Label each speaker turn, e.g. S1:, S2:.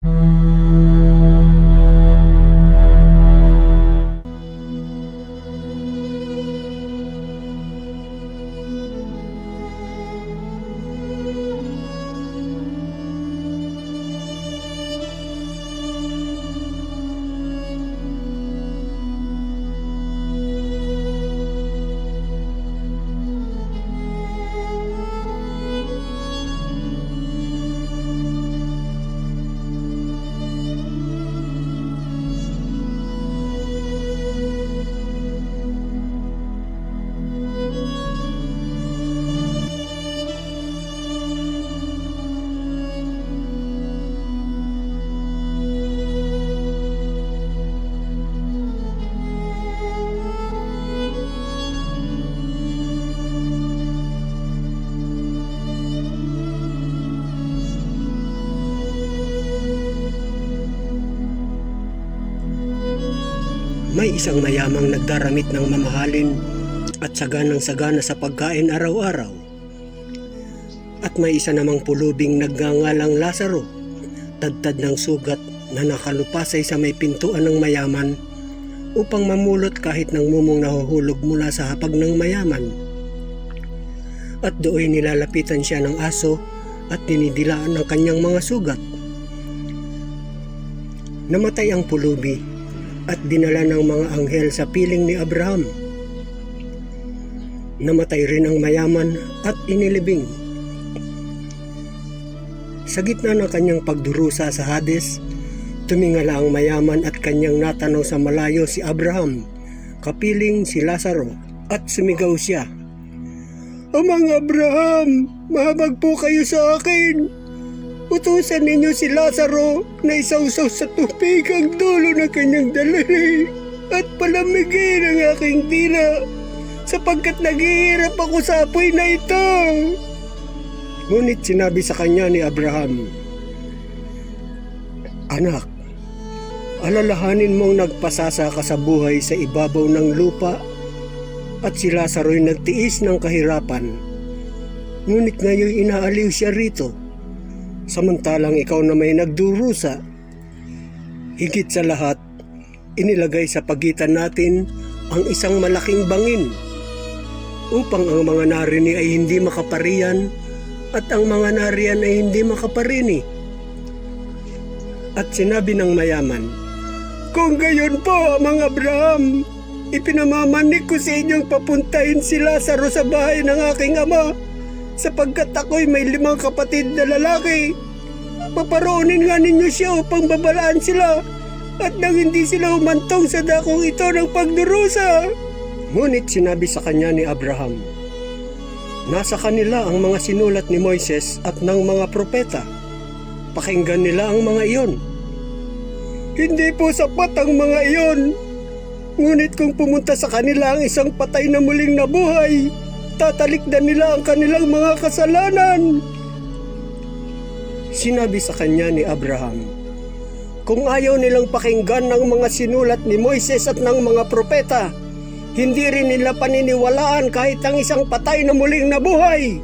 S1: May isang mayamang nagdaramit ng mamahalin at saganang-sagana sa pagkain araw-araw. At may isa namang pulubing nagngangalang Lazaro, tadtad ng sugat na nakalupasay sa may pintuan ng mayaman upang mamulot kahit ng mumong nahuhulog mula sa hapag ng mayaman. At doon nilalapitan siya ng aso at dinidilaan ng kanyang mga sugat. Namatay ang pulubi at dinala ng mga anghel sa piling ni Abraham. Namatay rin ang mayaman at inilibing. Sa gitna ng kanyang pagdurusa sa Hades, tumingala ang mayaman at kanyang natanaw sa malayo si Abraham, kapiling si Lazaro, at sumigaw siya, "Amang Abraham, mahabag po kayo sa akin. Utusan ninyo si Lazaro na isawsaw sa tubig ang dulo ng kanyang daliri at palamigin ang aking dila sapagkat naghihirap ako sa apoy na ito." Ngunit sinabi sa kanya ni Abraham, "Anak, alalahanin mong nagpasasa ka sa buhay sa ibabaw ng lupa at si Lazaro'y nagtiis ng kahirapan. Ngunit ngayon inaaliw siya rito. Samantalang ikaw na may nagdurusa. Higit sa lahat, inilagay sa pagitan natin ang isang malaking bangin upang ang mga narini ay hindi makaparian at ang mga nariyan ay hindi makaparini." At sinabi ng mayaman, "Kung gayon po, Amang Abraham, ipinamamanik ko sa inyong papuntahin si Lazaro sa bahay ng aking ama, sapagkat ako'y may 5 kapatid na lalaki. Paparoonin nga ninyo siya upang babalaan sila at nang hindi sila humantong sa dakong ito ng pagdurusa." Ngunit sinabi sa kanya ni Abraham, "Nasa kanila ang mga sinulat ni Moises at ng mga propeta. Pakinggan nila ang mga iyon." "Hindi po sapat ang mga iyon. Ngunit kung pumunta sa kanila ang isang patay na muling nabuhay, tatalikdan nila ang kanilang mga kasalanan." Sinabi sa kanya ni Abraham, "Kung ayaw nilang pakinggan ng mga sinulat ni Moises at ng mga propeta, hindi rin nila paniniwalaan kahit ang isang patay na muling nabuhay."